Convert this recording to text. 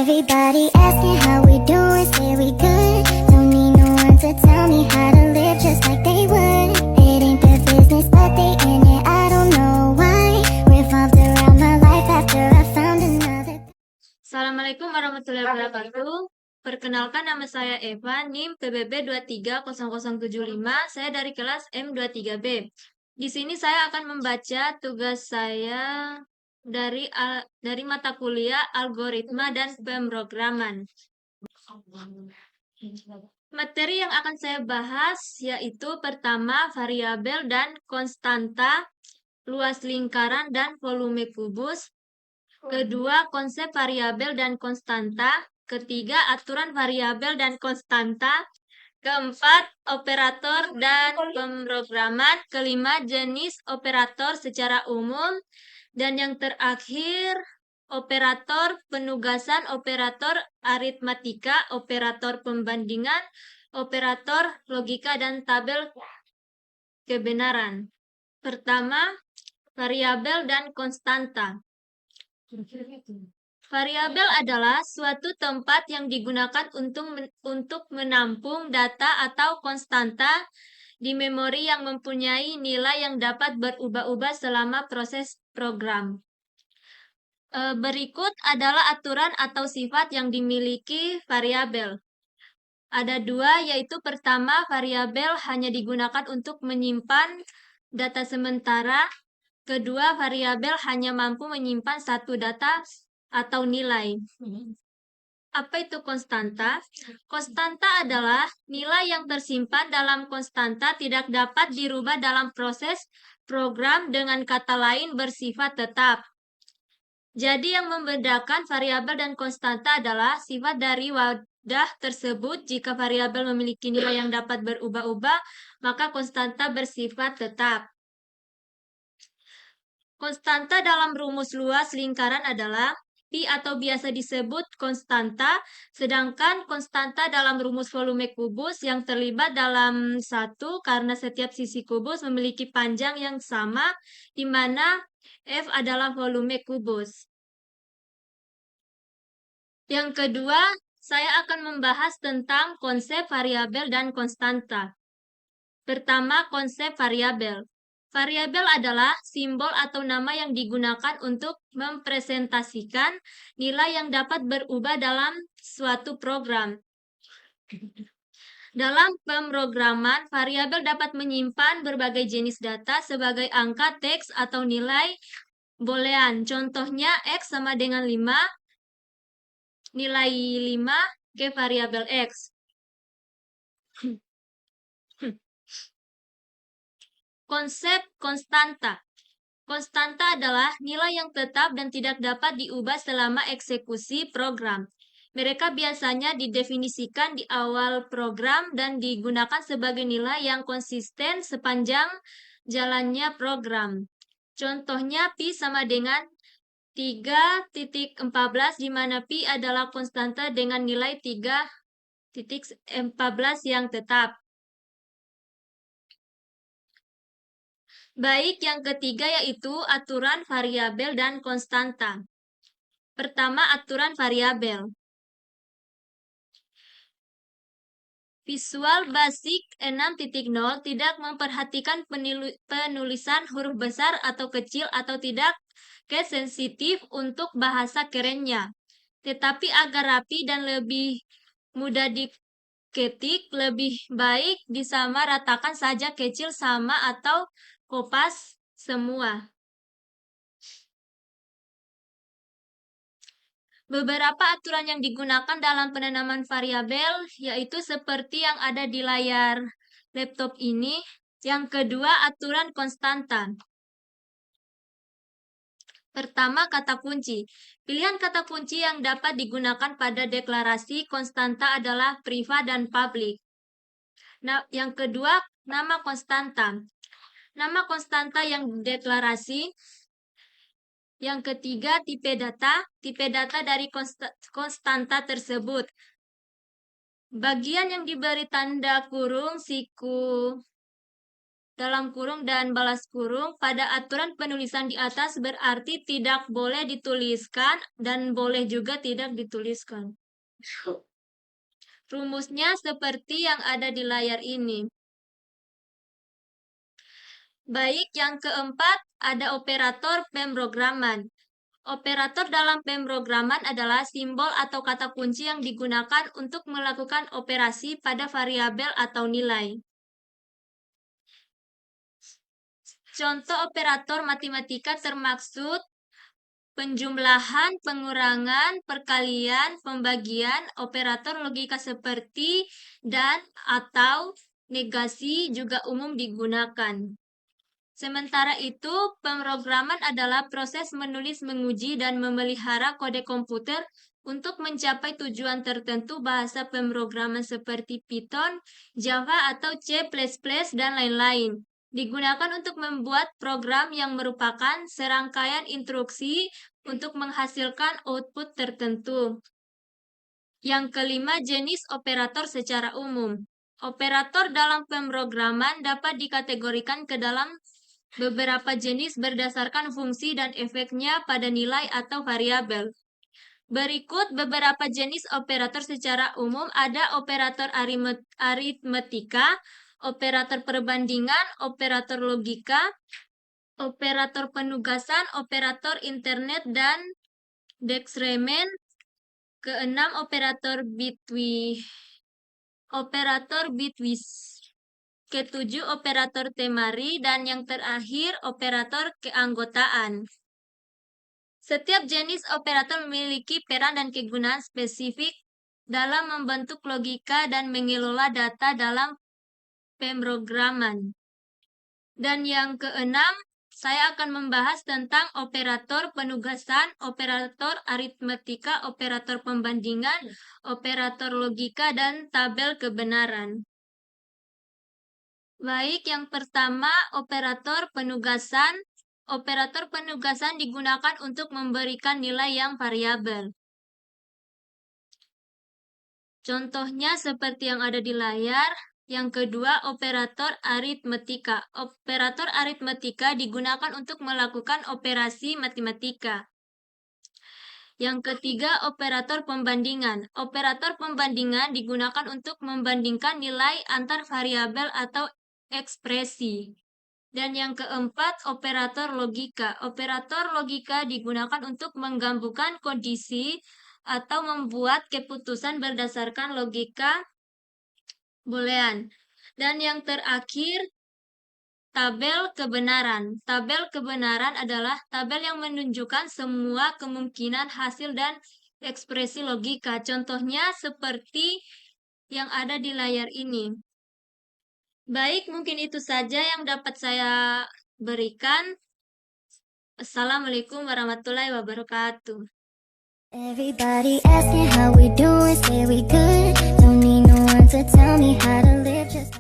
Everybody asking how we doing, say we good. Don't need no one to tell me how to live just like they would. It ain't their business, but they in it, I don't know why. Revolved around my life after I found another. Assalamualaikum warahmatullahi wabarakatuh. Perkenalkan, nama saya Eva, NIM PBB 230075. Saya dari kelas M23B. Di sini saya akan membaca tugas saya dari mata kuliah Algoritma dan Pemrograman. Materi yang akan saya bahas yaitu pertama, variabel dan konstanta, luas lingkaran dan volume kubus. Kedua, konsep variabel dan konstanta. Ketiga, aturan variabel dan konstanta. Keempat, operator dan pemrograman. Kelima, jenis operator secara umum. Dan yang terakhir, operator penugasan, operator aritmatika, operator pembandingan, operator logika, dan tabel kebenaran. Pertama, variabel dan konstanta. Variabel adalah suatu tempat yang digunakan untuk menampung data atau konstanta di memori yang mempunyai nilai yang dapat berubah-ubah selama proses program. Berikut adalah aturan atau sifat yang dimiliki variabel. Ada dua, yaitu pertama, variabel hanya digunakan untuk menyimpan data sementara. Kedua, variabel hanya mampu menyimpan satu data atau nilai. Apa itu konstanta? Konstanta adalah nilai yang tersimpan dalam konstanta tidak dapat dirubah dalam proses program, dengan kata lain bersifat tetap. Jadi yang membedakan variabel dan konstanta adalah sifat dari wadah tersebut. Jika variabel memiliki nilai yang dapat berubah-ubah, maka konstanta bersifat tetap. Konstanta dalam rumus luas lingkaran adalah pi atau biasa disebut konstanta, sedangkan konstanta dalam rumus volume kubus yang terlibat dalam satu karena setiap sisi kubus memiliki panjang yang sama, di mana F adalah volume kubus. Yang kedua, saya akan membahas tentang konsep variabel dan konstanta. Pertama, konsep variabel. Variabel adalah simbol atau nama yang digunakan untuk mempresentasikan nilai yang dapat berubah dalam suatu program. Dalam pemrograman, variabel dapat menyimpan berbagai jenis data sebagai angka, teks, atau nilai boolean. Contohnya, X sama dengan 5, nilai 5 ke variabel X. Konsep konstanta. Konstanta adalah nilai yang tetap dan tidak dapat diubah selama eksekusi program. Mereka biasanya didefinisikan di awal program dan digunakan sebagai nilai yang konsisten sepanjang jalannya program. Contohnya, pi sama dengan 3.14, di mana pi adalah konstanta dengan nilai 3.14 yang tetap. Baik, yang ketiga yaitu aturan variabel dan konstanta. Pertama, aturan variabel. Visual Basic 6.0 tidak memperhatikan penulisan huruf besar atau kecil atau tidak sensitif untuk bahasa kerennya. Tetapi agar rapi dan lebih mudah diketik, lebih baik disamaratakan saja kecil, sama, atau kopas semua. Beberapa aturan yang digunakan dalam penanaman variabel yaitu seperti yang ada di layar laptop ini. Yang kedua, aturan konstanta. Pertama, kata kunci. Pilihan kata kunci yang dapat digunakan pada deklarasi konstanta adalah privat dan publik. Nah, yang kedua, nama konstanta. Nama konstanta yang deklarasi. Yang ketiga, tipe data dari konstanta tersebut. Bagian yang diberi tanda kurung siku dalam kurung dan balas kurung pada aturan penulisan di atas berarti tidak boleh dituliskan dan boleh juga tidak dituliskan. Rumusnya seperti yang ada di layar ini. Baik, yang keempat ada operator pemrograman. Operator dalam pemrograman adalah simbol atau kata kunci yang digunakan untuk melakukan operasi pada variabel atau nilai. Contoh operator matematika termaksud penjumlahan, pengurangan, perkalian, pembagian, operator logika seperti dan atau negasi juga umum digunakan. Sementara itu, pemrograman adalah proses menulis, menguji, dan memelihara kode komputer untuk mencapai tujuan tertentu. Bahasa pemrograman seperti Python, Java, atau C++, dan lain-lain digunakan untuk membuat program yang merupakan serangkaian instruksi untuk menghasilkan output tertentu. Yang kelima, jenis operator secara umum. Operator dalam pemrograman dapat dikategorikan ke dalam beberapa jenis berdasarkan fungsi dan efeknya pada nilai atau variabel. Berikut beberapa jenis operator secara umum. Ada operator aritmetika, operator perbandingan, operator logika, operator penugasan, operator internet, dan Dexremen. Keenam, operator bitwise. Ketujuh, operator temari, dan yang terakhir, operator keanggotaan. Setiap jenis operator memiliki peran dan kegunaan spesifik dalam membentuk logika dan mengelola data dalam pemrograman. Dan yang keenam, saya akan membahas tentang operator penugasan, operator aritmetika, operator pembandingan, operator logika, dan tabel kebenaran. Baik, yang pertama, operator penugasan. Operator penugasan digunakan untuk memberikan nilai yang variabel. Contohnya seperti yang ada di layar. Yang kedua, operator aritmetika. Operator aritmetika digunakan untuk melakukan operasi matematika. Yang ketiga, operator pembandingan. Operator pembandingan digunakan untuk membandingkan nilai antar variabel atau ekspresi. Dan yang keempat, operator logika. Operator logika digunakan untuk menggabungkan kondisi atau membuat keputusan berdasarkan logika boolean. Dan yang terakhir, tabel kebenaran. Tabel kebenaran adalah tabel yang menunjukkan semua kemungkinan hasil dan ekspresi logika. Contohnya seperti yang ada di layar ini. Baik, mungkin itu saja yang dapat saya berikan. Assalamualaikum warahmatullahi wabarakatuh. Everybody asking how we doing, say we good. Don't need no one to tell me how to live, just